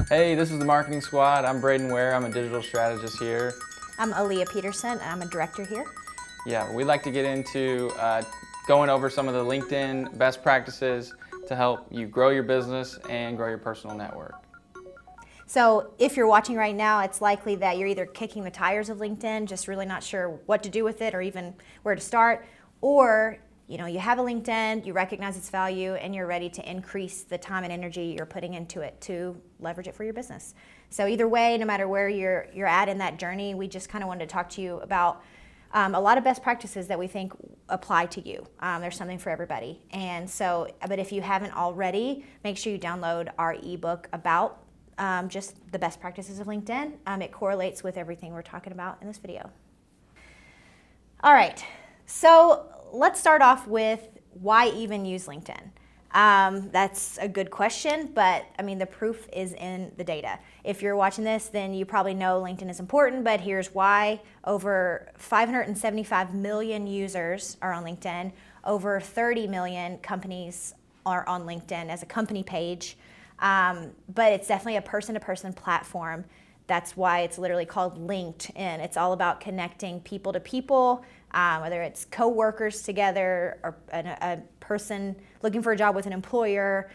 Hey, this is the Marketing Squad. I'm Braden Ware. I'm a digital strategist here. I'm Aaliyah Peterson. I'm a director here. Yeah, we'd like to get into going over some of the LinkedIn best practices to help you grow your business and grow your personal network. So if you're watching right now, it's likely that you're either kicking the tires of LinkedIn, just really not sure what to do with it or even where to start, or you have a LinkedIn, you recognize its value, and you're ready to increase the time and energy you're putting into it to leverage it for your business. So either way, no matter where you're at in that journey, we just kind of wanted to talk to you about a lot of best practices that we think apply to you. There's something for everybody. And so, but if you haven't already, make sure you download our ebook about just the best practices of LinkedIn. It correlates with everything we're talking about in this video. All right, so let's start off with why even use LinkedIn? That's a good question, but I mean, the proof is in the data. If you're watching this, then you probably know LinkedIn is important, but here's why. Over 575 million users are on LinkedIn. Over 30 million companies are on LinkedIn as a company page. But it's definitely a person-to-person platform. That's why it's literally called LinkedIn. It's all about connecting people to people, whether it's co-workers together or a person looking for a job with an employer,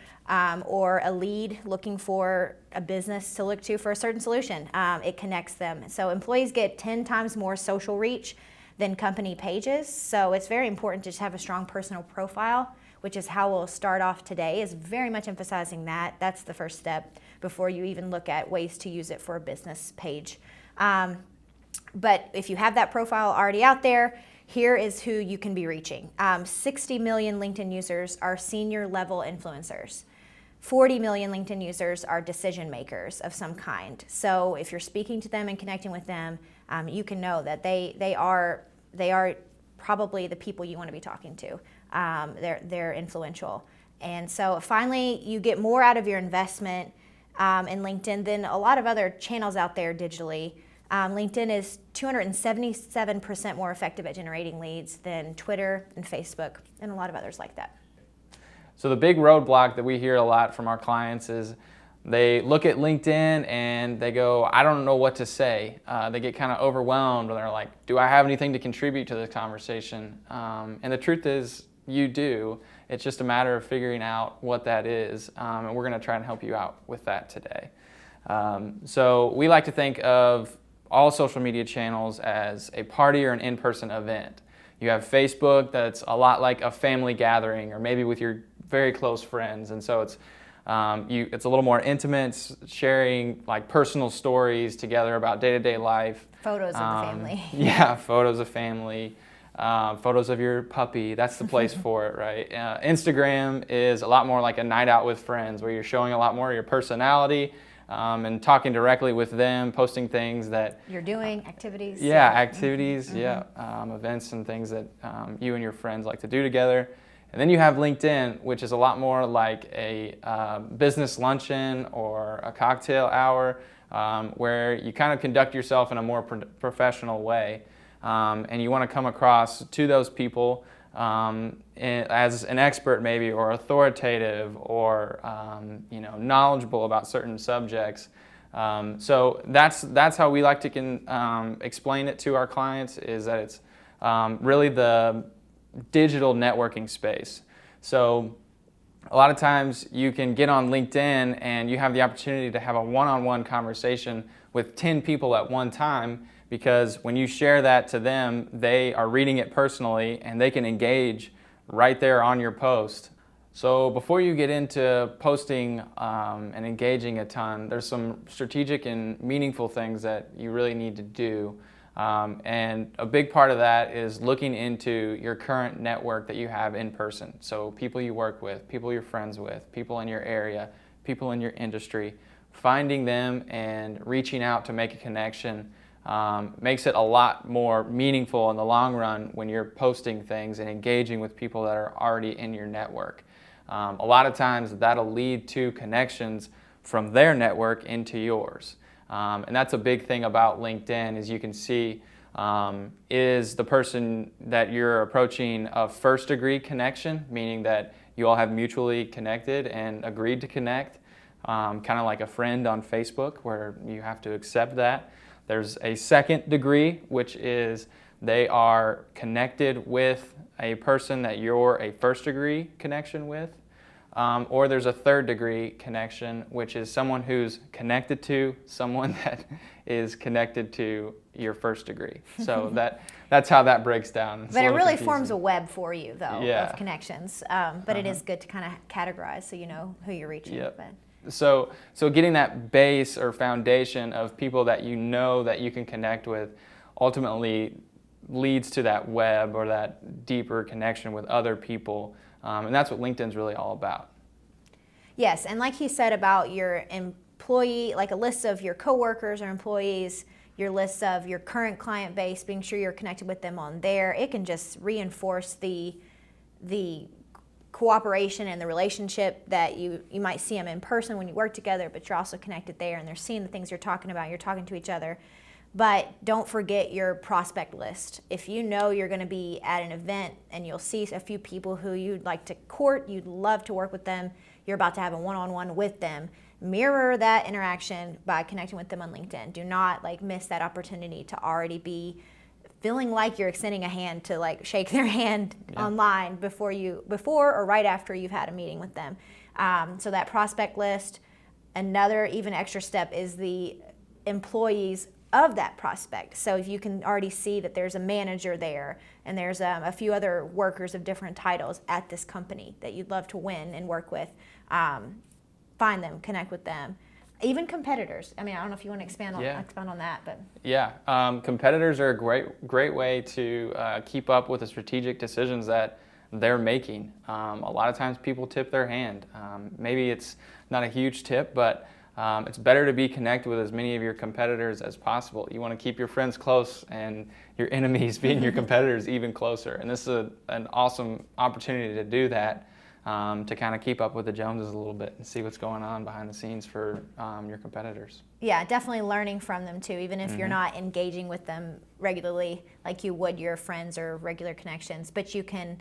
or a lead looking for a business to look to for a certain solution. It connects them. So employees get 10 times more social reach than company pages. So it's very important to just have a strong personal profile, which is how we'll start off today, is very much emphasizing that. That's the first step before you even look at ways to use it for a business page. But if you have that profile already out there, here is who you can be reaching. 60 million LinkedIn users are senior level influencers. 40 million LinkedIn users are decision makers of some kind. So if you're speaking to them and connecting with them, you can know that they are probably the people you want to be talking to. They're influential. And so finally, you get more out of your investment in LinkedIn than a lot of other channels out there digitally. LinkedIn is 277% more effective at generating leads than Twitter and Facebook and a lot of others like that. So the big roadblock that we hear a lot from our clients is they look at LinkedIn and they go, I don't know what to say. They get kind of overwhelmed and they're like, do I have anything to contribute to this conversation? And the truth is, you do. It's just a matter of figuring out what that is, and we're going to try and help you out with that today. So we like to think of all social media channels as a party or an in-person event. You have Facebook, that's a lot like a family gathering, or maybe with your very close friends, and so it's a little more intimate, sharing like personal stories together about day-to-day life. Photos of the family. Yeah, photos of family. Photos of your puppy, that's the place for it, right? Instagram is a lot more like a night out with friends where you're showing a lot more of your personality and talking directly with them, posting things that you're doing, activities. Yeah, activities, mm-hmm. Events and things that you and your friends like to do together. And then you have LinkedIn, which is a lot more like a business luncheon or a cocktail hour where you kind of conduct yourself in a more professional way. And you want to come across to those people as an expert maybe, or authoritative, or knowledgeable about certain subjects. So that's how we like to explain it to our clients, is that it's really the digital networking space. So a lot of times you can get on LinkedIn and you have the opportunity to have a one-on-one conversation with 10 people at one time, because when you share that to them, they are reading it personally and they can engage right there on your post. So before you get into posting and engaging a ton, there's some strategic and meaningful things that you really need to do. And a big part of that is looking into your current network that you have in person. So people you work with, people you're friends with, people in your area, people in your industry, finding them and reaching out to make a connection makes it a lot more meaningful in the long run when you're posting things and engaging with people that are already in your network. A lot of times that'll lead to connections from their network into yours. And that's a big thing about LinkedIn, is you can see Is the person that you're approaching a first degree connection, meaning that you all have mutually connected and agreed to connect, kind of like a friend on Facebook where you have to accept that. There's a second degree, which is they are connected with a person that you're a first degree connection with. Or there's a third degree connection, which is someone who's connected to someone that is connected to your first degree. So that's how that breaks down. But it really forms a web for you, though, Yeah. of connections. But it is good to kind of categorize so you know who you're reaching. Yep. But So getting that base or foundation of people that you know that you can connect with ultimately leads to that web or that deeper connection with other people. And that's what LinkedIn's really all about. yes, and like he said about your employee, like a list of your coworkers or employees, your list of your current client base, being sure you're connected with them on there, it can just reinforce the cooperation and the relationship that you might see them in person when you work together, but you're also connected there and they're seeing the things you're talking about, you're talking to each other. But don't forget your prospect list. If you know you're going to be at an event and you'll see a few people who you'd like to court, you'd love to work with them, you're about to have a one-on-one with them, mirror that interaction by connecting with them on LinkedIn. Do not miss that opportunity to already be feeling like you're extending a hand to shake their hand online before or right after you've had a meeting with them. So that prospect list. Another even extra step is the employees of that prospect. So if you can already see that there's a manager there and there's a few other workers of different titles at this company that you'd love to win and work with, find them, connect with them. Even competitors. I mean, I don't know if you want to expand on that, but competitors are a great way to keep up with the strategic decisions that they're making. A lot of times people tip their hand. Maybe it's not a huge tip, but it's better to be connected with as many of your competitors as possible. You want to keep your friends close and your enemies being your competitors even closer. And this is an awesome opportunity to do that, to kind of keep up with the Joneses a little bit and see what's going on behind the scenes for your competitors. Yeah, definitely learning from them too, even if you're not engaging with them regularly like you would your friends or regular connections. But you can,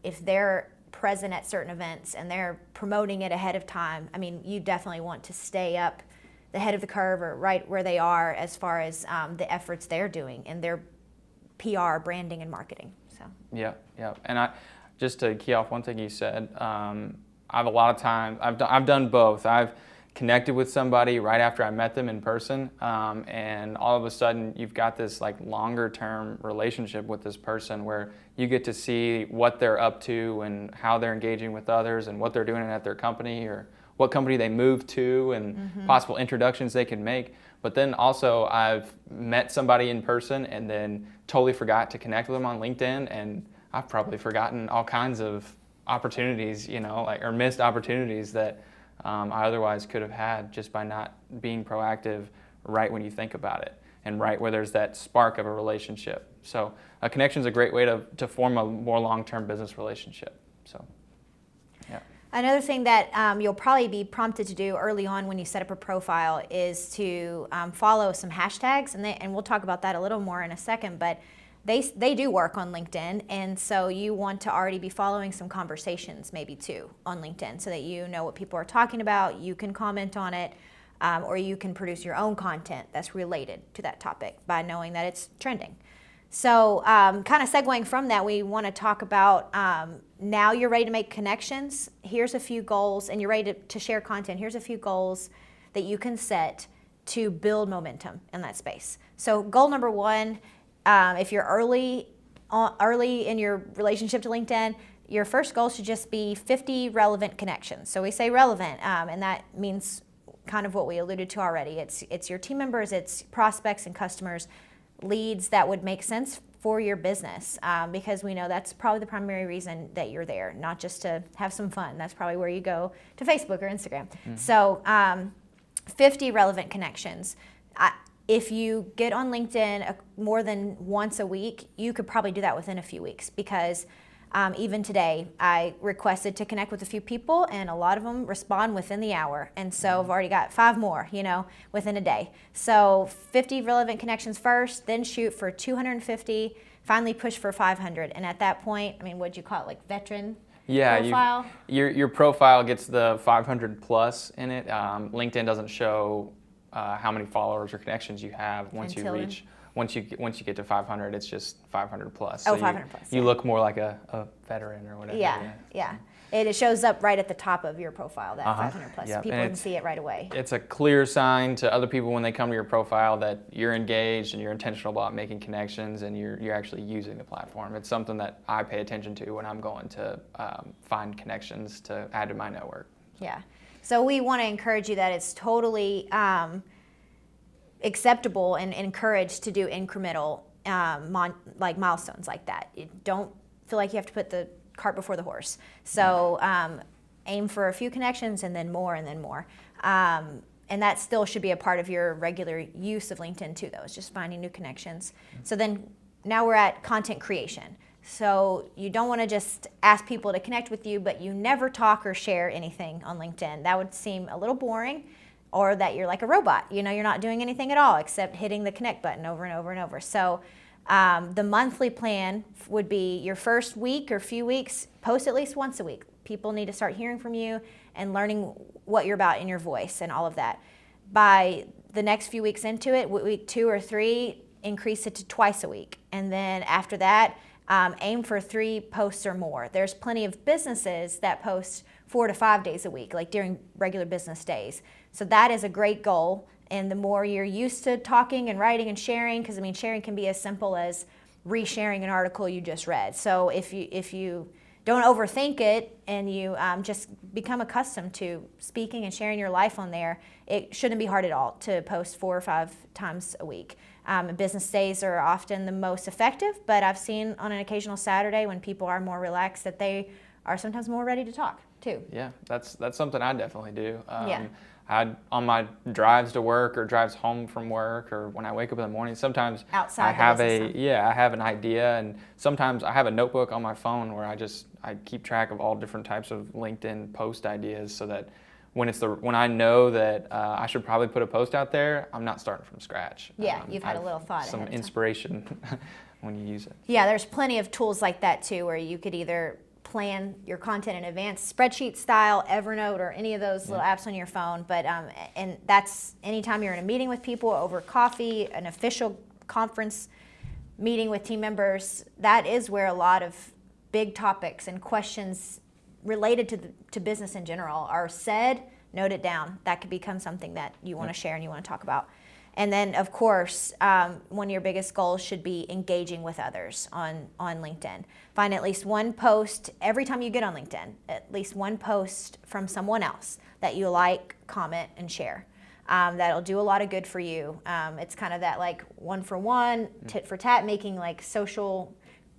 if they're present at certain events and they're promoting it ahead of time, I mean, you definitely want to stay up the head of the curve or right where they are as far as the efforts they're doing in their PR, branding, and marketing. So yeah. And just to key off one thing you said, I've a lot of times I've done both. I've connected with somebody right after I met them in person, and all of a sudden you've got this longer term relationship with this person where you get to see what they're up to and how they're engaging with others and what they're doing at their company or what company they moved to and possible introductions they can make. But then also I've met somebody in person and then totally forgot to connect with them on LinkedIn, and I've probably forgotten all kinds of opportunities, or missed opportunities that I otherwise could have had just by not being proactive right when you think about it and right where there's that spark of a relationship. So a connection is a great way to form a more long-term business relationship. So, yeah. Another thing that you'll probably be prompted to do early on when you set up a profile is to follow some hashtags, and we'll talk about that a little more in a second, but they do work on LinkedIn, and so you want to already be following some conversations maybe too on LinkedIn so that you know what people are talking about, you can comment on it, or you can produce your own content that's related to that topic by knowing that it's trending. So kind of segueing from that, we want to talk about now you're ready to make connections. Here's a few goals, and you're ready to share content. Here's a few goals that you can set to build momentum in that space. So goal number one, if you're early in your relationship to LinkedIn, your first goal should just be 50 relevant connections. So we say relevant, and that means kind of what we alluded to already. It's your team members, it's prospects and customers, leads that would make sense for your business, because we know that's probably the primary reason that you're there, not just to have some fun. That's probably where you go to Facebook or Instagram. So 50 relevant connections. If you get on LinkedIn more than once a week, you could probably do that within a few weeks, because Even today, I requested to connect with a few people, and a lot of them respond within the hour. And so I've already got 5 more, within a day. So 50 relevant connections first, then shoot for 250, finally push for 500. And at that point, what'd you call it, like veteran profile? Your profile gets the 500 plus in it. LinkedIn doesn't show how many followers or connections you have once you reach. Once you get to 500, it's just 500 plus. So 500 plus. You look more like a veteran or whatever. Yeah. It shows up right at the top of your profile, that 500 plus. Yep. People can see it right away. It's a clear sign to other people when they come to your profile that you're engaged and you're intentional about making connections and you're actually using the platform. It's something that I pay attention to when I'm going to find connections to add to my network. Yeah. So we want to encourage you that it's totally acceptable and encouraged to do incremental milestones like that. You don't feel like you have to put the cart before the horse. So aim for a few connections and then more and then more. And that still should be a part of your regular use of LinkedIn too, though. It's just finding new connections. So then now we're at content creation. So you don't want to just ask people to connect with you, but you never talk or share anything on LinkedIn. That would seem a little boring, or that you're like a robot. You're not doing anything at all except hitting the connect button over and over and over. So the monthly plan would be your first week or few weeks, post at least once a week. People need to start hearing from you and learning what you're about in your voice and all of that. By the next few weeks into it, week 2 or 3, increase it to twice a week. And then after that, aim for 3 posts or more. There's plenty of businesses that post 4 to 5 days a week, like during regular business days. So that is a great goal. And the more you're used to talking and writing and sharing, because sharing can be as simple as resharing an article you just read. So if you don't overthink it and you just become accustomed to speaking and sharing your life on there, it shouldn't be hard at all to post 4 or 5 times a week. Business days are often the most effective, but I've seen on an occasional Saturday when people are more relaxed that they are sometimes more ready to talk too. Yeah, that's something I definitely do. On my drives to work or drives home from work or when I wake up in the morning, sometimes I have an idea, and sometimes I have a notebook on my phone where I keep track of all different types of LinkedIn post ideas, so that when I know that I should probably put a post out there, I'm not starting from scratch. Yeah, you've had a little thought. Some inspiration when you use it. Yeah, there's plenty of tools like that too, where you could either plan your content in advance, spreadsheet style, Evernote, or any of those little apps on your phone. But and that's anytime you're in a meeting with people over coffee, an official conference meeting with team members. That is where a lot of big topics and questions related to business in general are said. Note it down. That could become something that you want to share and you want to talk about. And then, of course, one of your biggest goals should be engaging with others on LinkedIn. Find at least one post every time you get on LinkedIn, at least one post from someone else that you like, comment, and share. That'll do a lot of good for you. It's kind of that like one for one, tit for tat, making like social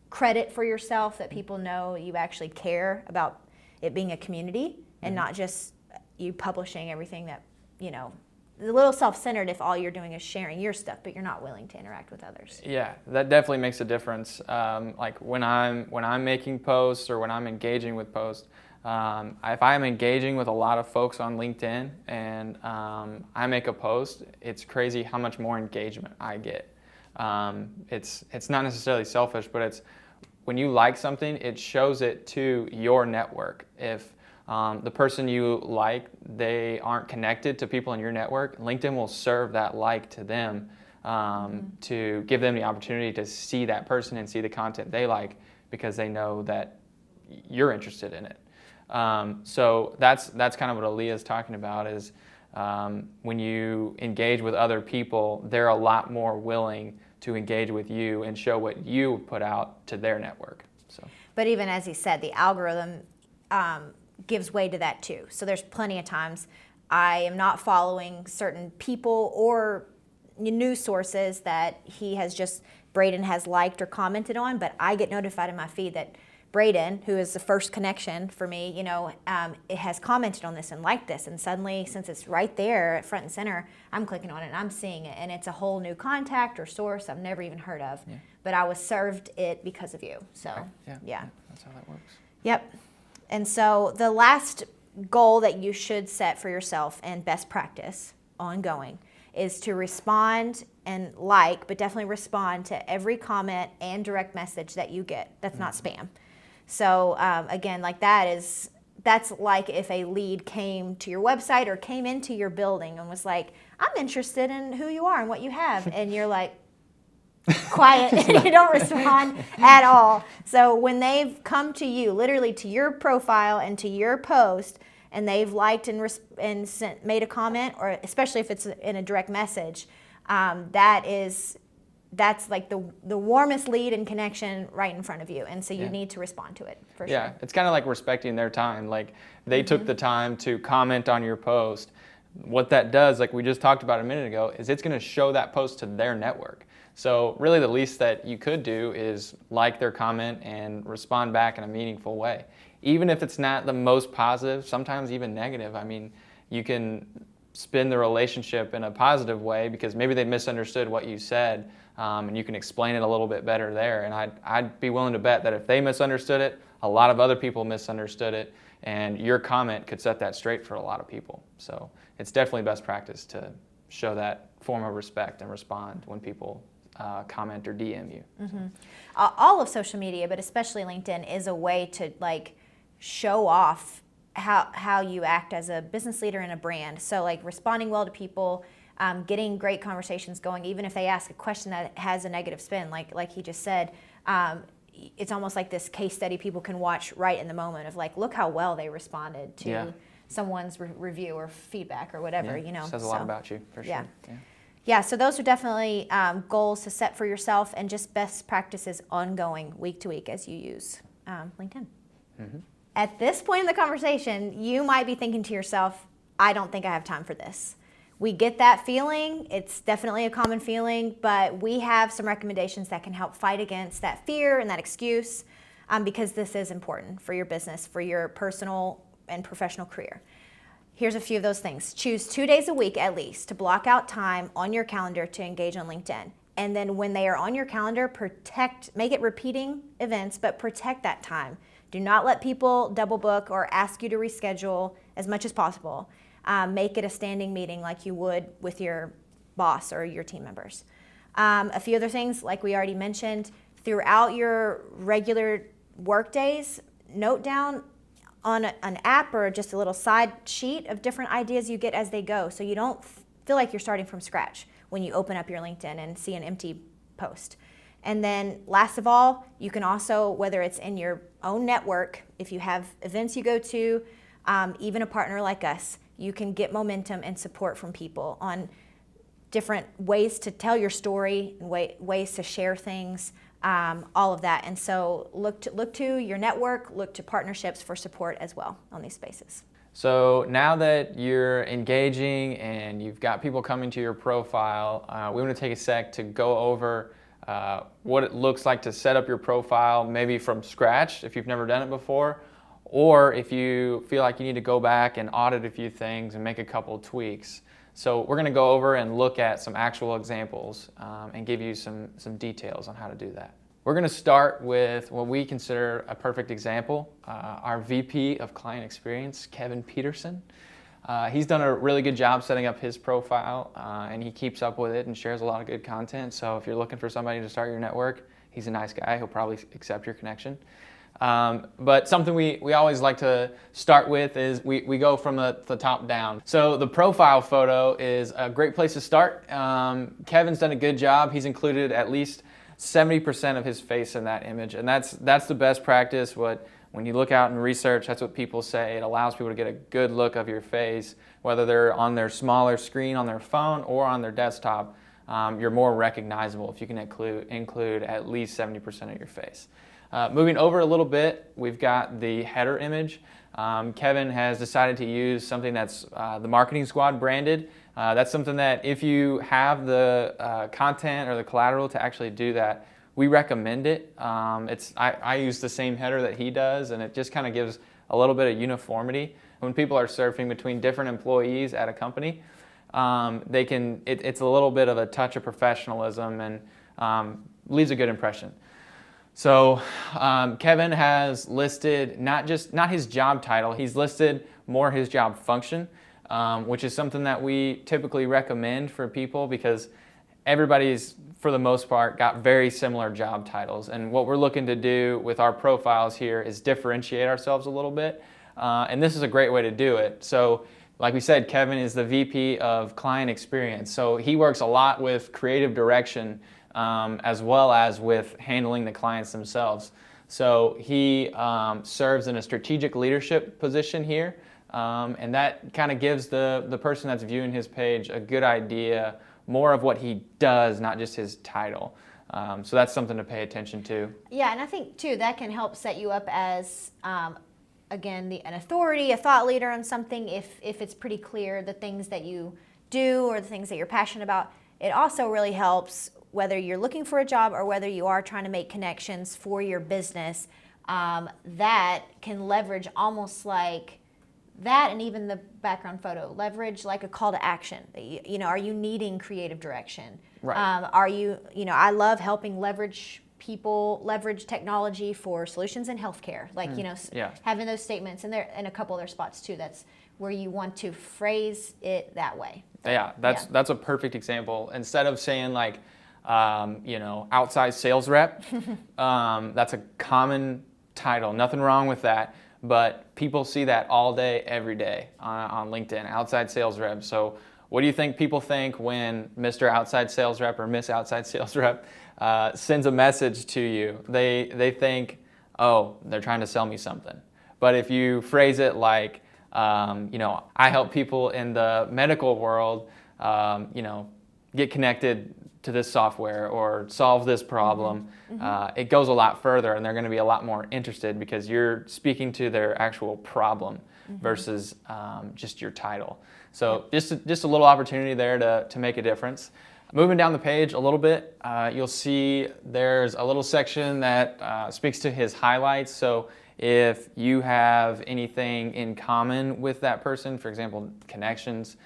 credit for yourself, that people know you actually care about it being a community and not just you publishing everything that, a little self-centered if all you're doing is sharing your stuff, but you're not willing to interact with others. Yeah, that definitely makes a difference. Like when I'm making posts or when I'm engaging with posts, if I'm engaging with a lot of folks on LinkedIn and I make a post, it's crazy how much more engagement I get. It's not necessarily selfish, but it's when you like something, it shows it to your network. If the person you like, they aren't connected to people in your network, LinkedIn will serve that like to them to give them the opportunity to see that person and see the content they like, because they know that you're interested in it. So that's kind of what Aaliyah's talking about is when you engage with other people, they're a lot more willing to engage with you and show what you put out to their network. So. But even as he said, the algorithm gives way to that too. So there's plenty of times I am not following certain people or news sources that Braden has liked or commented on, but I get notified in my feed that Braden, who is the first connection for me, it has commented on this and liked this. And suddenly, since it's right there at front and center, I'm clicking on it and I'm seeing it. And it's a whole new contact or source I've never even heard of. Yeah. But I was served it because of you. So, okay. Yeah. That's how that works. Yep. And so the last goal that you should set for yourself and best practice ongoing is to respond and but definitely respond to every comment and direct message that you get. That's not spam. So again, that's like if a lead came to your website or came into your building and was like, I'm interested in who you are and what you have. And you're like, quiet, and you don't respond at all. So when they've come to you, literally to your profile and to your post, and they've liked and made a comment, or especially if it's in a direct message, that's like the warmest lead and connection right in front of you. And so you need to respond to it for sure. Yeah, it's kind of like respecting their time. Like they took the time to comment on your post. What that does, like we just talked about a minute ago, is it's going to show that post to their network. So really the least that you could do is like their comment and respond back in a meaningful way. Even if it's not the most positive, sometimes even negative. I mean, you can spin the relationship in a positive way because maybe they misunderstood what you said, and you can explain it a little bit better there. And I'd be willing to bet that if they misunderstood it, a lot of other people misunderstood it, and your comment could set that straight for a lot of people. So it's definitely best practice to show that form of respect and respond when people comment or DM you. Mm-hmm. All of social media, but especially LinkedIn, is a way to show off how you act as a business leader and a brand. So responding well to people, getting great conversations going, even if they ask a question that has a negative spin, like he just said, it's almost like this case study people can watch right in the moment of look how well they responded to someone's review or feedback or whatever. Says a lot about you for sure. Yeah, so those are definitely goals to set for yourself, and just best practices ongoing week to week as you use LinkedIn. Mm-hmm. At this point in the conversation, you might be thinking to yourself, I don't think I have time for this. We get that feeling. It's definitely a common feeling, but we have some recommendations that can help fight against that fear and that excuse, because this is important for your business, for your personal and professional career. Here's a few of those things. Choose 2 days a week at least to block out time on your calendar to engage on LinkedIn. And then when they are on your calendar, make it repeating events, but protect that time. Do not let people double book or ask you to reschedule as much as possible. Make it a standing meeting like you would with your boss or your team members. A few other things, like we already mentioned, throughout your regular work days, note down on an app or just a little side sheet of different ideas you get as they go, so you don't feel like you're starting from scratch when you open up your LinkedIn and see an empty post. And then last of all, you can also, whether it's in your own network, if you have events you go to, even a partner like us, you can get momentum and support from people on different ways to tell your story, and ways to share things, all of that. And so look to your network, look to partnerships for support as well on these spaces. So now that you're engaging and you've got people coming to your profile, we want to take a sec to go over what it looks like to set up your profile, maybe from scratch if you've never done it before, or if you feel like you need to go back and audit a few things and make a couple of tweaks. So we're going to go over and look at some actual examples and give you some details on how to do that. We're going to start with what we consider a perfect example, our VP of Client Experience, Kevin Peterson. He's done a really good job setting up his profile, and he keeps up with it and shares a lot of good content. So if you're looking for somebody to start your network, he's a nice guy. He'll probably accept your connection. But something we always like to start with is we go from the top down. So the profile photo is a great place to start. Kevin's done a good job. He's included at least 70% of his face in that image, and that's the best practice. When you look out and research, that's what people say. It allows people to get a good look of your face, whether they're on their smaller screen on their phone or on their desktop. You're more recognizable if you can include at least 70% of your face. Moving over a little bit, we've got the header image. Kevin has decided to use something that's the Marketing Squad branded. That's something that if you have the content or the collateral to actually do that, we recommend it. I use the same header that he does, and it just kind of gives a little bit of uniformity. When people are surfing between different employees at a company, it's a little bit of a touch of professionalism and leaves a good impression. So Kevin has listed not his job title, he's listed more his job function, which is something that we typically recommend for people because everybody's, for the most part, got very similar job titles. And what we're looking to do with our profiles here is differentiate ourselves a little bit. And this is a great way to do it. So like we said, Kevin is the VP of Client Experience. So he works a lot with creative direction as well as with handling the clients themselves. So he serves in a strategic leadership position here. And that kind of gives the person that's viewing his page a good idea more of what he does, not just his title. So that's something to pay attention to. Yeah, and I think too that can help set you up as again an authority, a thought leader on something. If it's pretty clear the things that you do or the things that you're passionate about, it also really helps whether you're looking for a job or whether you are trying to make connections for your business. That can leverage almost like that, and even the background photo leverage like a call to action. You know, are you needing creative direction? Right. Are you I love helping leverage technology for solutions in healthcare. Like, having those statements, and there in a couple other spots too. That's where you want to phrase it that way. Yeah, that's a perfect example. Instead of saying like, outside sales rep, that's a common title. Nothing wrong with that. But people see that all day, every day on LinkedIn, outside sales rep. So what do you think people think when Mr. Outside Sales Rep or Miss Outside Sales Rep sends a message to you? They think, oh, they're trying to sell me something. But if you phrase it like, I help people in the medical world, get connected to this software or solve this problem, it goes a lot further, and they're going to be a lot more interested because you're speaking to their actual problem versus just your title. So just a little opportunity there to make a difference. Moving down the page a little bit, you'll see there's a little section that speaks to his highlights. So if you have anything in common with that person, for example, connections,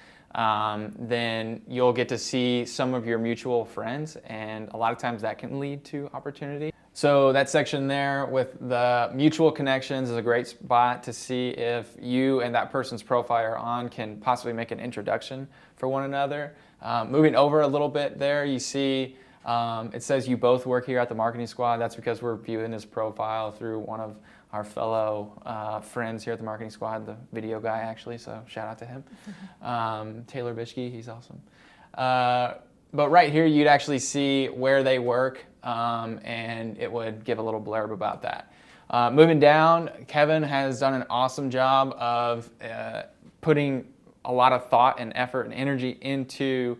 then you'll get to see some of your mutual friends, and a lot of times that can lead to opportunity. So that section there with the mutual connections is a great spot to see if you and that person's profile are on can possibly make an introduction for one another. Moving over a little bit there, you see it says you both work here at the Marketing Squad. That's because we're viewing his profile through one of our fellow friends here at the Marketing Squad, the video guy actually, so shout out to him. Taylor Bishke, he's awesome. But right here you'd actually see where they work, and it would give a little blurb about that. Moving down, Kevin has done an awesome job of putting a lot of thought and effort and energy into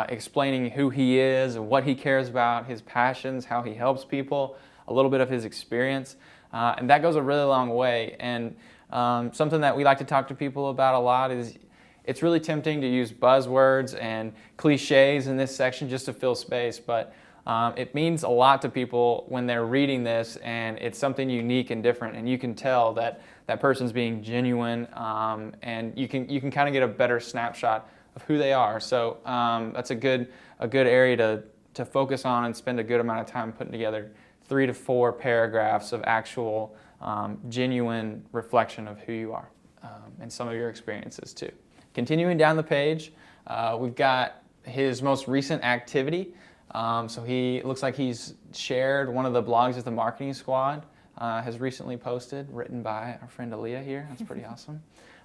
explaining who he is and what he cares about, his passions, how he helps people, a little bit of his experience. And that goes a really long way. And something that we like to talk to people about a lot is it's really tempting to use buzzwords and cliches in this section just to fill space, but it means a lot to people when they're reading this, and it's something unique and different, and you can tell that that person's being genuine, and you can kind of get a better snapshot of who they are. So that's a good area to focus on and spend a good amount of time putting together 3 to 4 paragraphs of actual genuine reflection of who you are and some of your experiences too. Continuing down the page, we've got his most recent activity. So he looks like he's shared one of the blogs that the Marketing Squad has recently posted, written by our friend Aaliyah here. That's pretty awesome.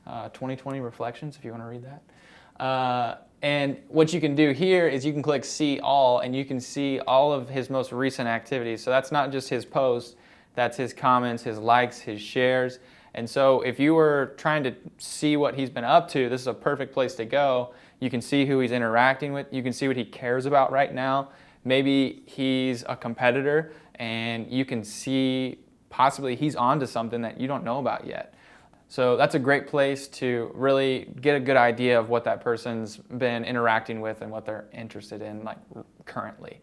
2020 Reflections, if you want to read that. And what you can do here is you can click See All, and you can see all of his most recent activities. So that's not just his posts, that's his comments, his likes, his shares. And so if you were trying to see what he's been up to, this is a perfect place to go. You can see who he's interacting with. You can see what he cares about right now. Maybe he's a competitor, and you can see possibly he's onto something that you don't know about yet. So that's a great place to really get a good idea of what that person's been interacting with and what they're interested in, like currently.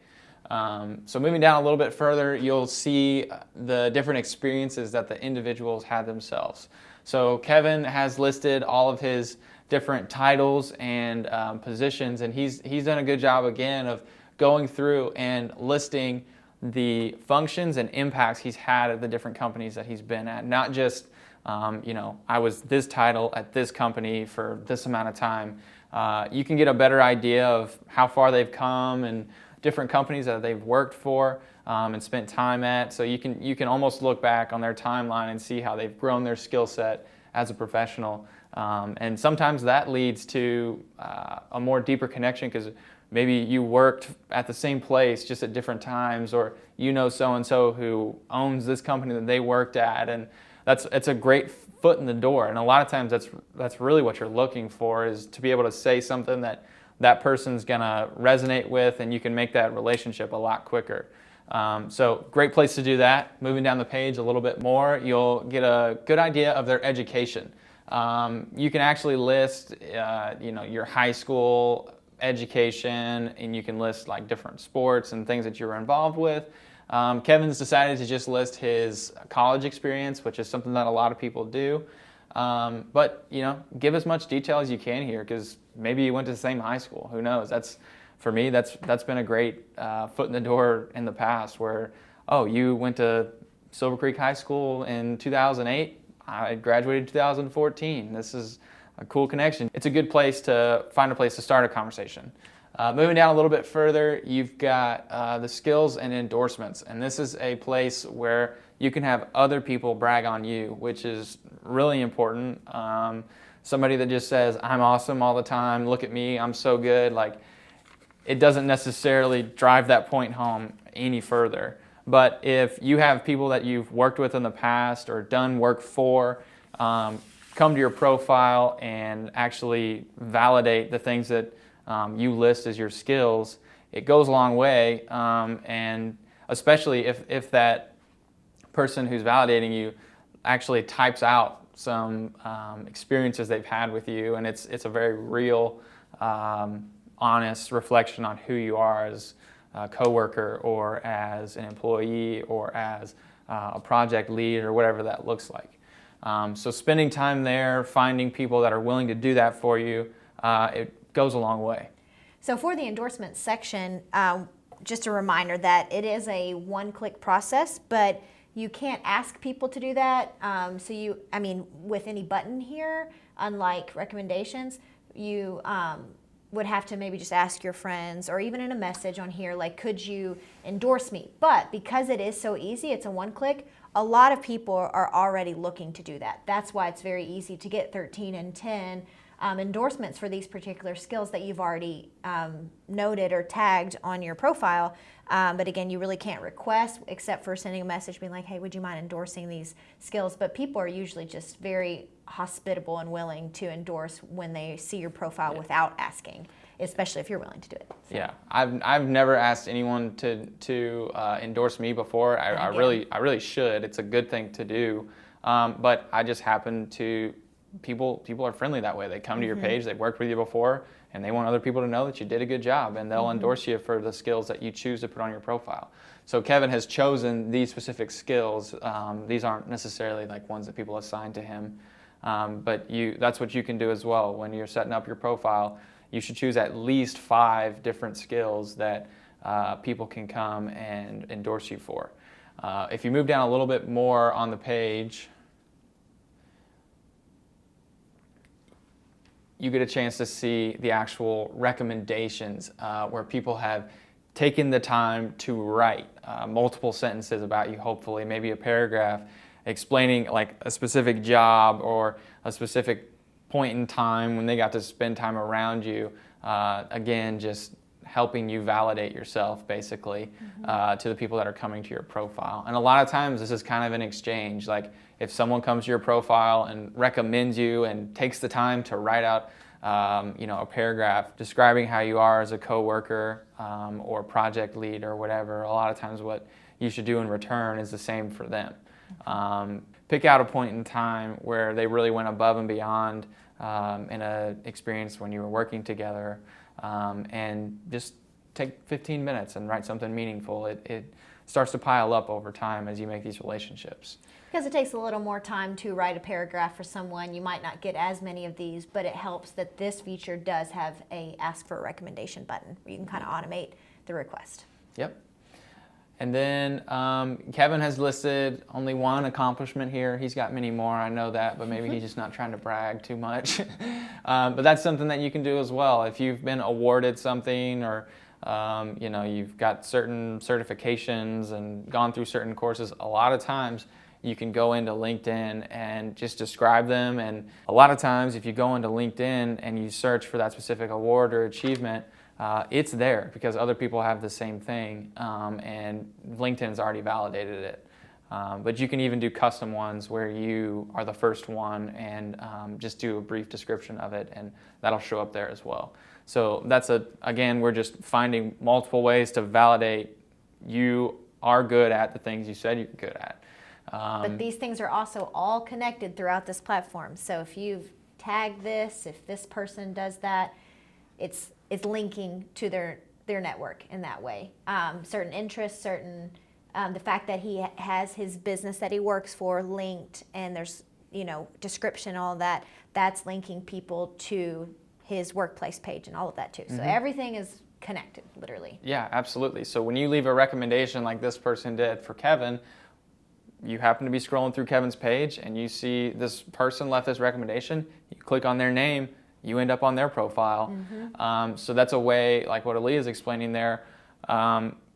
So moving down a little bit further, you'll see the different experiences that the individuals had themselves. So Kevin has listed all of his different titles and positions, and he's done a good job again of going through and listing the functions and impacts he's had at the different companies that he's been at. Not just, I was this title at this company for this amount of time. You can get a better idea of how far they've come and different companies that they've worked for and spent time at. So you can almost look back on their timeline and see how they've grown their skill set as a professional. And sometimes that leads to a more deeper connection, because maybe you worked at the same place just at different times, or so-and-so who owns this company that they worked at, and it's a great foot in the door. And a lot of times that's really what you're looking for, is to be able to say something that person's gonna resonate with, and you can make that relationship a lot quicker. So great place to do that. Moving down the page a little bit more, you'll get a good idea of their education. You can actually list your high school education, and you can list like different sports and things that you were involved with. Kevin's decided to just list his college experience, which is something that a lot of people do. But give as much detail as you can here, because maybe you went to the same high school. Who knows? For me, that's been a great foot in the door in the past, where, oh, you went to Silver Creek High School in 2008. I graduated in 2014. This is a cool connection. It's a good place to find a place to start a conversation. Moving down a little bit further, you've got the skills and endorsements. And this is a place where you can have other people brag on you, which is really important. Somebody that just says, I'm awesome all the time, look at me, I'm so good. Like, it doesn't necessarily drive that point home any further. But if you have people that you've worked with in the past or done work for, come to your profile and actually validate the things that you list as your skills, it goes a long way. And especially if that person who's validating you actually types out some experiences they've had with you, and it's a very real, honest reflection on who you are as a coworker, or as an employee, or as a project lead, or whatever that looks like. So spending time there, finding people that are willing to do that for you, it goes a long way. So for the endorsement section, just a reminder that it is a one-click process, but you can't ask people to do that. With any button here, unlike recommendations, you would have to maybe just ask your friends, or even in a message on here, like, could you endorse me? But because it is so easy, it's a one-click, a lot of people are already looking to do that. That's why it's very easy to get 13 and 10 endorsements for these particular skills that you've already noted or tagged on your profile. But again, you really can't request, except for sending a message being like, hey, would you mind endorsing these skills? But people are usually just very hospitable and willing to endorse when they see your profile without asking, especially if you're willing to do it. So. Yeah, I've never asked anyone to endorse me before. I really should. It's a good thing to do. But I just happen to, people are friendly that way. They come to your page, they've worked with you before, and they want other people to know that you did a good job, and they'll endorse you for the skills that you choose to put on your profile. So Kevin has chosen these specific skills. These aren't necessarily like ones that people assign to him, but that's what you can do as well. When you're setting up your profile, you should choose at least 5 different skills that people can come and endorse you for. If you move down a little bit more on the page, you get a chance to see the actual recommendations where people have taken the time to write multiple sentences about you, hopefully, maybe a paragraph explaining like a specific job or a specific point in time when they got to spend time around you. Again, just helping you validate yourself, basically, to the people that are coming to your profile. And a lot of times this is kind of an exchange. Like, if someone comes to your profile and recommends you and takes the time to write out a paragraph describing how you are as a coworker or project lead or whatever, a lot of times what you should do in return is the same for them. Pick out a point in time where they really went above and beyond in an experience when you were working together, and just take 15 minutes and write something meaningful. It starts to pile up over time as you make these relationships. Because it takes a little more time to write a paragraph for someone. You might not get as many of these, but it helps that this feature does have a ask for a recommendation button where you can kind of automate the request. Yep. And then Kevin has listed only one accomplishment here. He's got many more, I know that, but maybe he's just not trying to brag too much. But that's something that you can do as well. If you've been awarded something, or you've got certain certifications and gone through certain courses, a lot of times you can go into LinkedIn and just describe them. And a lot of times if you go into LinkedIn and you search for that specific award or achievement, it's there because other people have the same thing, and LinkedIn's already validated it. But you can even do custom ones where you are the first one and just do a brief description of it, and that'll show up there as well. So that's again, we're just finding multiple ways to validate you are good at the things you said you're good at. But these things are also all connected throughout this platform. So if you've tagged this, if this person does that, it's linking to their network in that way. Certain interests, the fact that he has his business that he works for linked, and there's description, all that, that's linking people to his workplace page and all of that too. So everything is connected, literally. Yeah, absolutely. So when you leave a recommendation like this person did for Kevin, you happen to be scrolling through Kevin's page and you see this person left this recommendation, you click on their name, you end up on their profile. So that's a way, like what Aaliyah is explaining there,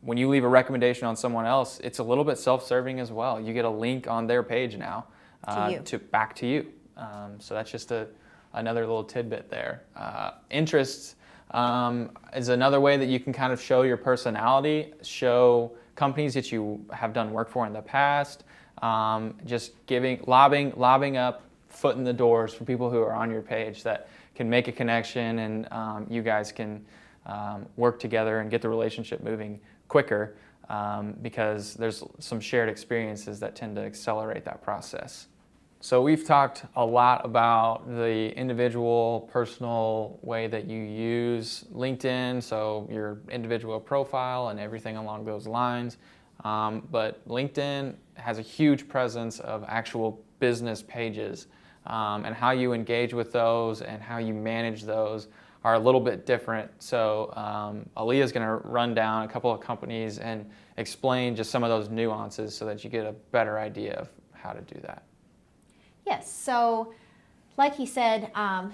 when you leave a recommendation on someone else, it's a little bit self-serving as well. You get a link on their page now back to you. So that's just another little tidbit there. Interests is another way that you can kind of show your personality, show companies that you have done work for in the past, just lobbing up foot in the doors for people who are on your page that can make a connection, and you guys can work together and get the relationship moving quicker, because there's some shared experiences that tend to accelerate that process. So we've talked a lot about the individual, personal way that you use LinkedIn, so your individual profile and everything along those lines. But LinkedIn has a huge presence of actual business pages, and how you engage with those and how you manage those are a little bit different. So Aaliyah is going to run down a couple of companies and explain just some of those nuances so that you get a better idea of how to do that. Yes, so like he said,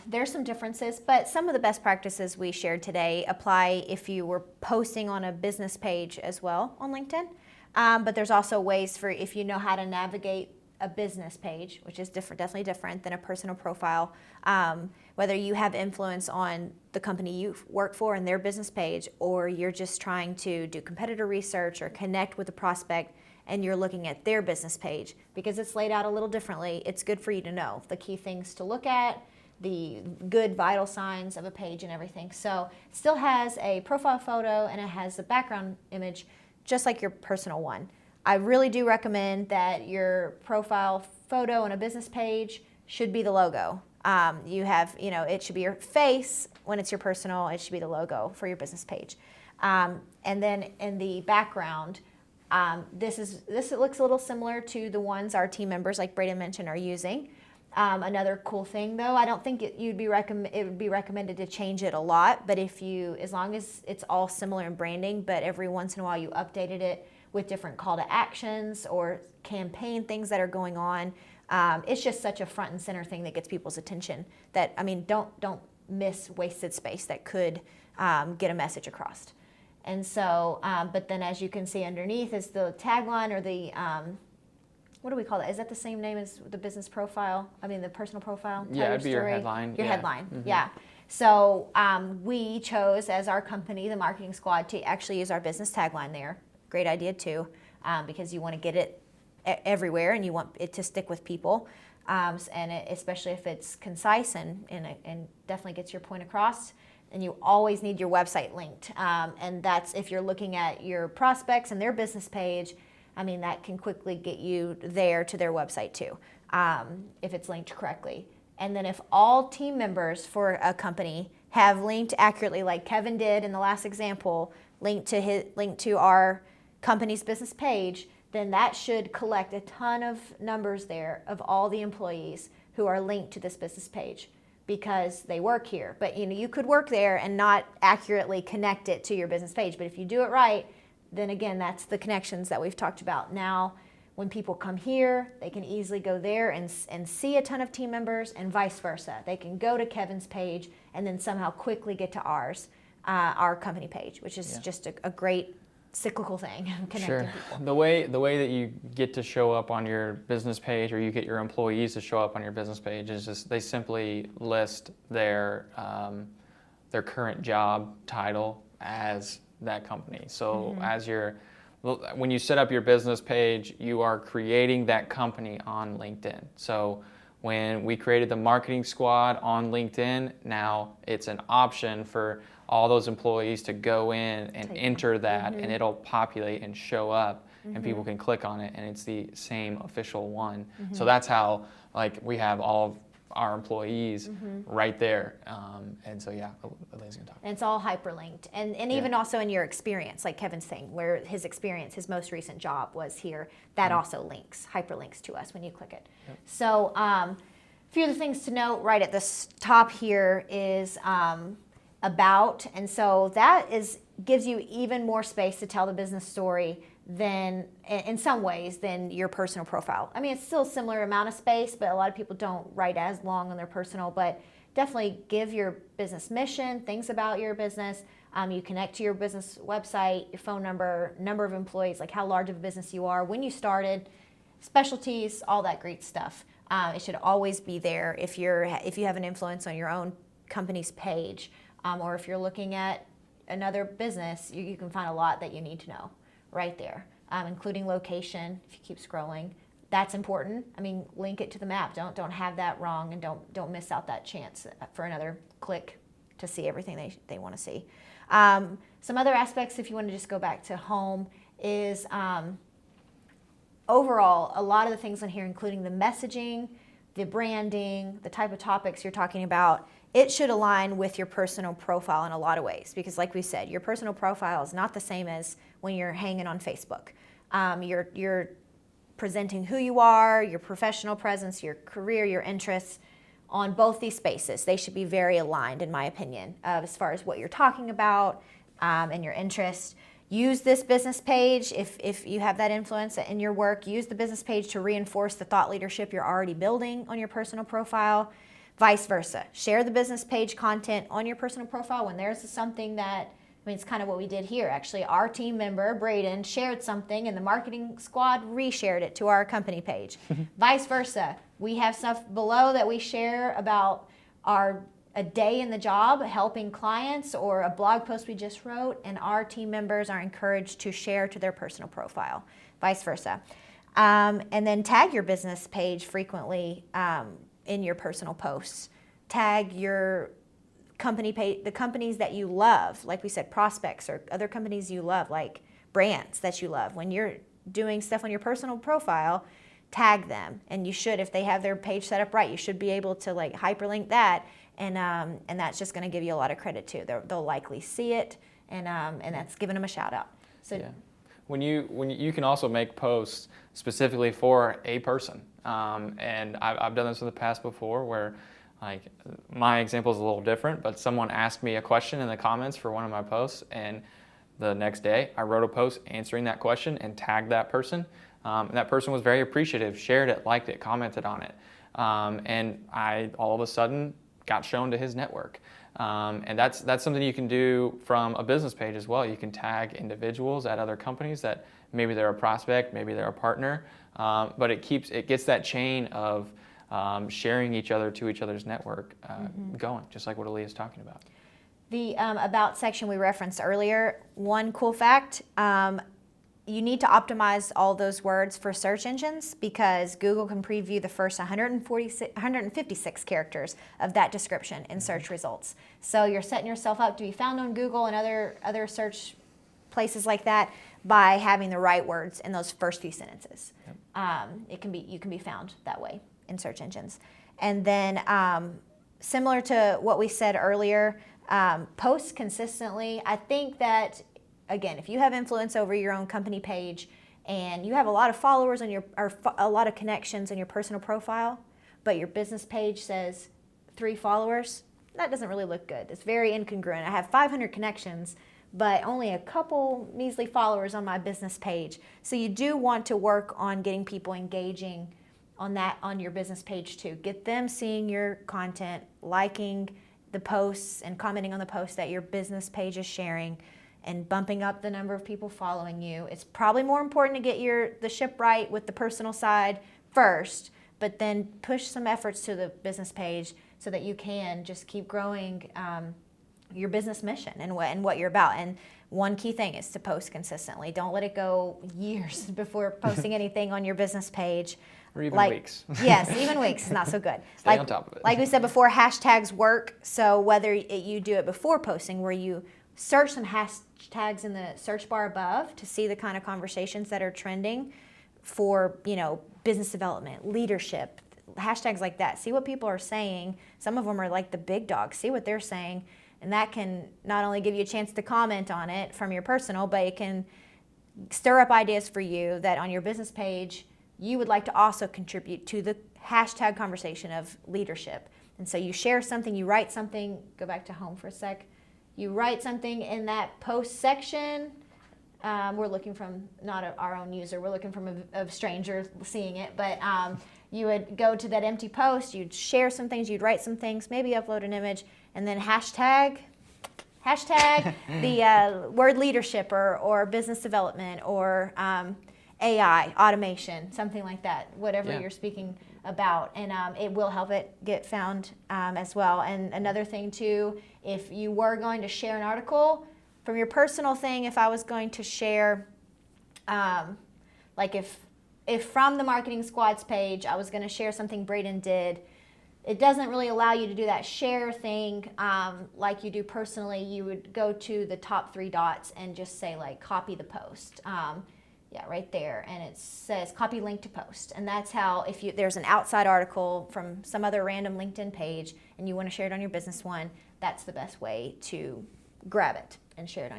there's some differences, but some of the best practices we shared today apply if you were posting on a business page as well on LinkedIn. But there's also ways for if you know how to navigate a business page, which is definitely different than a personal profile. Whether you have influence on the company you work for and their business page, or you're just trying to do competitor research or connect with a prospect and you're looking at their business page, because it's laid out a little differently, it's good for you to know the key things to look at, the good vital signs of a page and everything. So it still has a profile photo and it has a background image, just like your personal one. I really do recommend that your profile photo on a business page should be the logo. It should be your face. When it's your personal, it should be the logo for your business page. And then in the background, this looks a little similar to the ones our team members, like Braden mentioned, are using. Another cool thing, though, I don't think it would be recommended to change it a lot, but as long as it's all similar in branding, but every once in a while you updated it with different call to actions or campaign things that are going on. It's just such a front and center thing that gets people's attention that, don't miss wasted space that could get a message across. And so, but then as you can see underneath is the tagline, or the, what do we call that? Is that the same name as the business profile? The personal profile? Yeah, it'd be your headline. Your headline, yeah. So we chose as our company, the marketing squad, to actually use our business tagline there. Great idea too, because you want to get it everywhere and you want it to stick with people, especially if it's concise and definitely gets your point across. And you always need your website linked, and that's if you're looking at your prospects and their business page. That can quickly get you there to their website too, if it's linked correctly. And then if all team members for a company have linked accurately, like Kevin did in the last example, link to our company's business page, then that should collect a ton of numbers there of all the employees who are linked to this business page because they work here. But you could work there and not accurately connect it to your business page. But if you do it right, then again, that's the connections that we've talked about. Now, when people come here, they can easily go there and see a ton of team members, and vice versa. They can go to Kevin's page and then somehow quickly get to our company page, which is just a great cyclical thing, connecting people. The way that you get to show up on your business page, or you get your employees to show up on your business page, is just they simply list their current job title as that company. So when you set up your business page, you are creating that company on LinkedIn. So when we created the marketing squad on LinkedIn, now it's an option for all those employees to go in and enter that, and it'll populate and show up, and people can click on it, and it's the same official one. So that's how we have all of our employees right there. And so Elaine's gonna talk. And it's all hyperlinked. And even also in your experience, like Kevin's saying, where his most recent job was here, that also hyperlinks to us when you click it. Yep. So a few other things to note right at the top here is about, and so that gives you even more space to tell the business story than, in some ways, than your personal profile. I mean, it's still a similar amount of space, but a lot of people don't write as long on their personal, but definitely give your business mission, things about your business. You connect to your business website, your phone number, number of employees, like how large of a business you are, when you started, specialties, all that great stuff. It should always be there if you have an influence on your own company's page, or if you're looking at another business, you can find a lot that you need to know right there, including location. If you keep scrolling, that's important. I mean, link it to the map. Don't have that wrong, and don't miss out that chance for another click to see everything they want to see. Some other aspects, if you want to just go back to home, is overall a lot of the things on here, including the messaging, the branding, the type of topics you're talking about, it should align with your personal profile in a lot of ways, because like we said, your personal profile is not the same as when you're hanging on Facebook. You're presenting who you are, your professional presence, your career, your interests on both these spaces. They should be very aligned, in my opinion, as far as what you're talking about and your interests. Use this business page if you have that influence in your work. Use the business page to reinforce the thought leadership you're already building on your personal profile. Vice versa. Share the business page content on your personal profile when there's something that, I mean, it's kind of what we did here. Actually, our team member, Braden, shared something, and the marketing squad reshared it to our company page. Vice versa. We have stuff below that we share about a day in the job, helping clients, or a blog post we just wrote, and our team members are encouraged to share to their personal profile. Vice versa. And then tag your business page frequently in your personal posts. Tag your company page, the companies that you love, like we said, prospects or other companies you love, like brands that you love. When you're doing stuff on your personal profile, tag them. And you should, if they have their page set up right, you should be able to hyperlink that, and that's just going to give you a lot of credit too. They'll likely see it, and that's giving them a shout out. So. Yeah. When you can also make posts specifically for a person, and I've done this in the past before, where my example is a little different, but someone asked me a question in the comments for one of my posts, and the next day I wrote a post answering that question and tagged that person, and that person was very appreciative, shared it, liked it, commented on it, and I all of a sudden got shown to his network. And that's something you can do from a business page as well. You can tag individuals at other companies that maybe they're a prospect, maybe they're a partner, but it gets that chain of sharing each other to each other's network going, just like what Aaliyah's talking about. The about section we referenced earlier, one cool fact, you need to optimize all those words for search engines, because Google can preview the first 156 characters of that description in search results. So you're setting yourself up to be found on Google and other search places like that by having the right words in those first few sentences. Yep. You can be found that way in search engines. And then similar to what we said earlier, post consistently. I think that again, if you have influence over your own company page and you have a lot of followers on a lot of connections in your personal profile, but your business page says 3 followers, that doesn't really look good. It's very incongruent. I have 500 connections, but only a couple measly followers on my business page. So you do want to work on getting people engaging on your business page too. Get them seeing your content, liking the posts and commenting on the posts that your business page is sharing, and bumping up the number of people following you. It's probably more important to get the ship right with the personal side first, but then push some efforts to the business page so that you can just keep growing your business mission and what you're about. And one key thing is to post consistently. Don't let it go years before posting anything on your business page. Or even weeks. Yes, even weeks is not so good. Stay on top of it. Like we said before, hashtags work. So whether you do it before posting, where you search some hashtags in the search bar above to see the kind of conversations that are trending for, business development, leadership, hashtags like that. See what people are saying. Some of them are like the big dogs. See what they're saying. And that can not only give you a chance to comment on it from your personal, but it can stir up ideas for you that on your business page, you would like to also contribute to the hashtag conversation of leadership. And so you share something, you write something, go back to home for a sec. You write something in that post section. We're looking from not our own user, we're looking from a stranger seeing it, but you would go to that empty post, you'd share some things, you'd write some things, maybe upload an image, and then hashtag the word leadership or business development or AI, automation, something like that, whatever you're speaking about, and it will help it get found as well. And another thing too, if you were going to share an article from your personal thing, if I was going to share, like if from the Marketing Squad's page, I was going to share something Braden did, it doesn't really allow you to do that share thing like you do personally. You would go to the top 3 dots and just say like copy the post. Right there, and it says copy link to post, and that's how if there's an outside article from some other random LinkedIn page and you want to share it on your business one, that's the best way to grab it and share it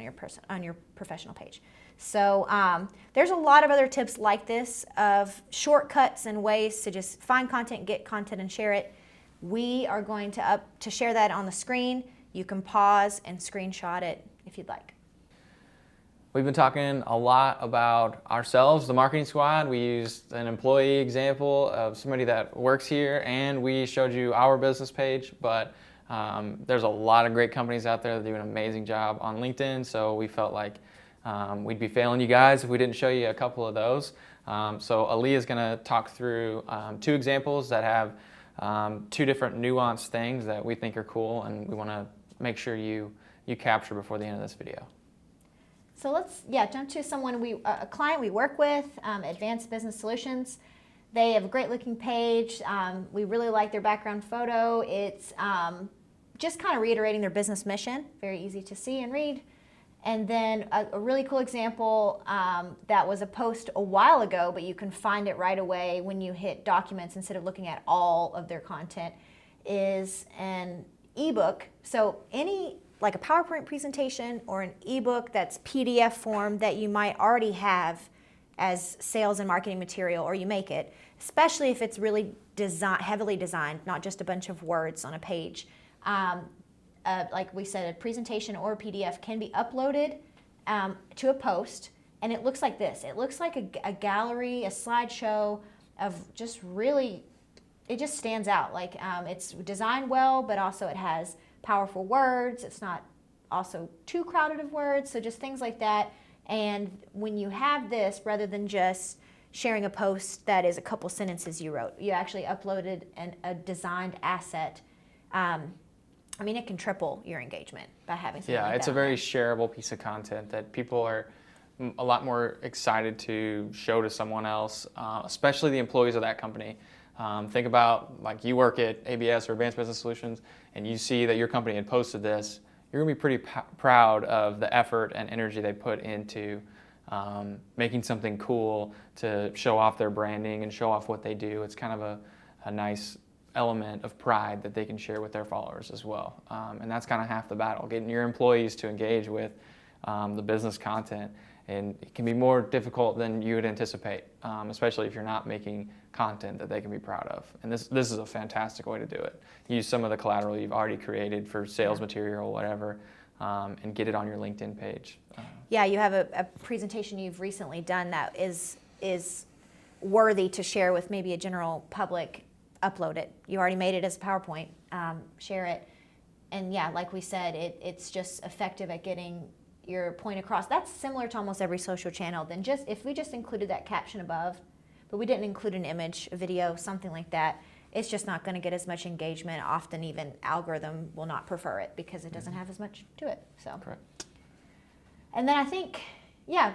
on your professional page. So there's a lot of other tips like this of shortcuts and ways to just find content, get content, and share it. We are going to share that on the screen. You can pause and screenshot it if you'd like. We've been talking a lot about ourselves, the Marketing Squad. We used an employee example of somebody that works here, and we showed you our business page, but there's a lot of great companies out there that do an amazing job on LinkedIn, so we felt like we'd be failing you guys if we didn't show you a couple of those. So Ali is going to talk through 2 examples that have 2 different nuanced things that we think are cool, and we want to make sure you capture before the end of this video. So let's jump to a client we work with, Advanced Business Solutions. They have a great looking page. We really like their background photo. It's just kind of reiterating their business mission, very easy to see and read. And then a really cool example that was a post a while ago, but you can find it right away when you hit documents instead of looking at all of their content, is an ebook. So like a PowerPoint presentation or an ebook that's PDF form that you might already have as sales and marketing material, or you make it, especially if it's really heavily designed, not just a bunch of words on a page. Like we said, a presentation or a PDF can be uploaded to a post, and it looks like this. It looks like a gallery, a slideshow of just really, it just stands out. Like it's designed well, but also it has powerful words. It's not also too crowded of words, so just things like that. And when you have this, rather than just sharing a post that is a couple sentences you wrote, you actually uploaded a designed asset. It can triple your engagement by having something like that. Yeah, it's a very shareable piece of content that people are a lot more excited to show to someone else, especially the employees of that company. Think about, like, you work at ABS or Advanced Business Solutions, and you see that your company had posted this. You're going to be pretty proud of the effort and energy they put into making something cool to show off their branding and show off what they do. It's kind of a nice element of pride that they can share with their followers as well. And that's kind of half the battle, getting your employees to engage with the business content. And it can be more difficult than you would anticipate, especially if you're not making content that they can be proud of. And this is a fantastic way to do it. Use some of the collateral you've already created for sales material, whatever, and get it on your LinkedIn page. Yeah, you have a presentation you've recently done that is worthy to share with maybe a general public. Upload it. You already made it as a PowerPoint. Share it. And yeah, like we said, it's just effective at getting your point across. That's similar to almost every social channel. Then if we just included that caption above, but we didn't include an image, a video, something like that, it's just not going to get as much engagement. Often even algorithm will not prefer it because it doesn't have as much to it. So. Correct. And then I think, yeah,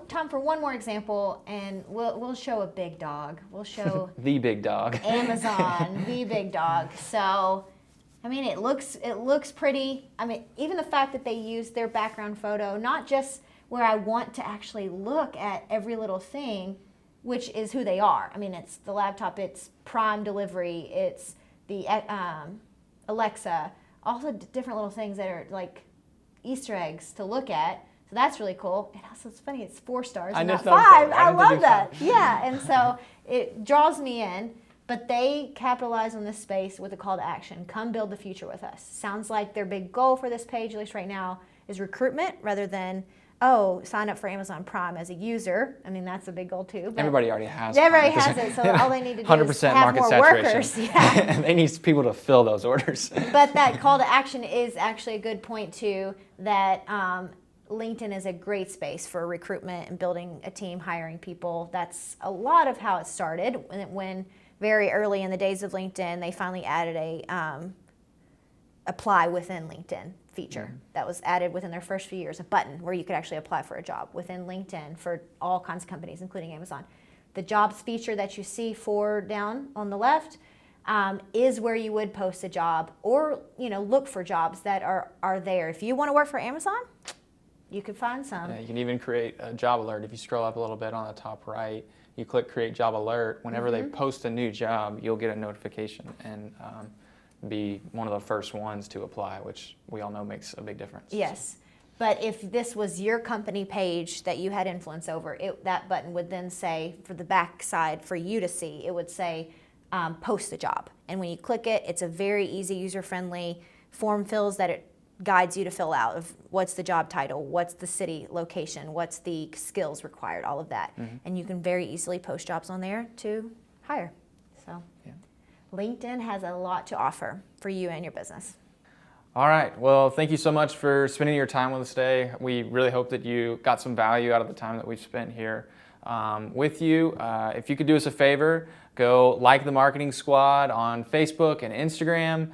time for one more example, and we'll show a big dog. We'll show the big dog. Amazon, the big dog. So, I mean, it looks pretty. I mean, even the fact that they use their background photo, not just where I want to actually look at every little thing, which is who they are. I mean, it's the laptop, it's Prime delivery, it's the Alexa, all the different little things that are like Easter eggs to look at. So that's really cool. And also, it's funny, it's 4 stars and not 5. I love that. Yeah, and so it draws me in. But they capitalize on this space with a call to action. Come build the future with us. Sounds like their big goal for this page, at least right now, is recruitment rather than, sign up for Amazon Prime as a user. I mean, that's a big goal too. Everybody already has Everybody has it, so all they need to do is have more workers. Yeah. They need people to fill those orders. But that call to action is actually a good point too, that LinkedIn is a great space for recruitment and building a team, hiring people. That's a lot of how it started when very early in the days of LinkedIn, they finally added a apply within LinkedIn feature that was added within their first few years, a button where you could actually apply for a job within LinkedIn for all kinds of companies, including Amazon. The jobs feature that you see down on the left is where you would post a job or look for jobs that are there. If you want to work for Amazon, you can find some. Yeah, you can even create a job alert. If you scroll up a little bit on the top right, you click create job alert. Whenever they post a new job, you'll get a notification and be one of the first ones to apply, which we all know makes a big difference. Yes. But if this was your company page that you had influence over, that button would then say, for the back side for you to see, it would say post the job. And when you click it, it's a very easy, user-friendly form fills that it guides you to fill out of what's the job title, what's the city location, what's the skills required, all of that. And you can very easily post jobs on there to hire. So LinkedIn has a lot to offer for you and your business. All right. Well, thank you so much for spending your time with us today. We really hope that you got some value out of the time that we've spent here with you. If you could do us a favor, go like the Marketing Squad on Facebook and Instagram.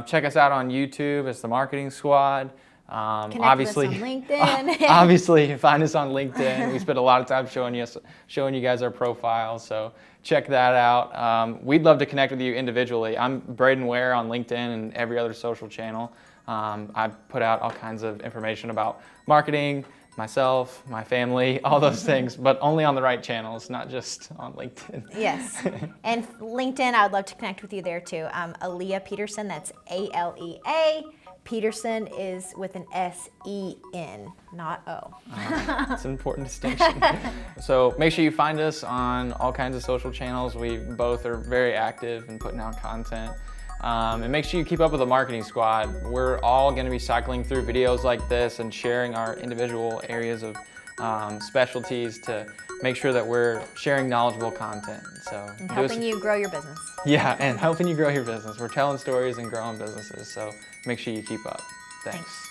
Check us out on YouTube as the Marketing Squad. Obviously, with us on LinkedIn. Obviously, find us on LinkedIn. We spend a lot of time showing you guys our profiles, so check that out. We'd love to connect with you individually. I'm Braden Ware on LinkedIn and every other social channel. I put out all kinds of information about marketing, myself, my family, all those things, but only on the right channels, not just on LinkedIn. Yes. And LinkedIn, I would love to connect with you there too. Aaliyah Peterson, that's A-L-E-A. Peterson is with an S-E-N, not O. It's an important distinction. So make sure you find us on all kinds of social channels. We both are very active in putting out content. And make sure you keep up with the Marketing Squad. We're all going to be cycling through videos like this and sharing our individual areas of specialties to make sure that we're sharing knowledgeable content. So and helping you grow your business. Yeah, and helping you grow your business. We're telling stories and growing businesses, so make sure you keep up. Thanks.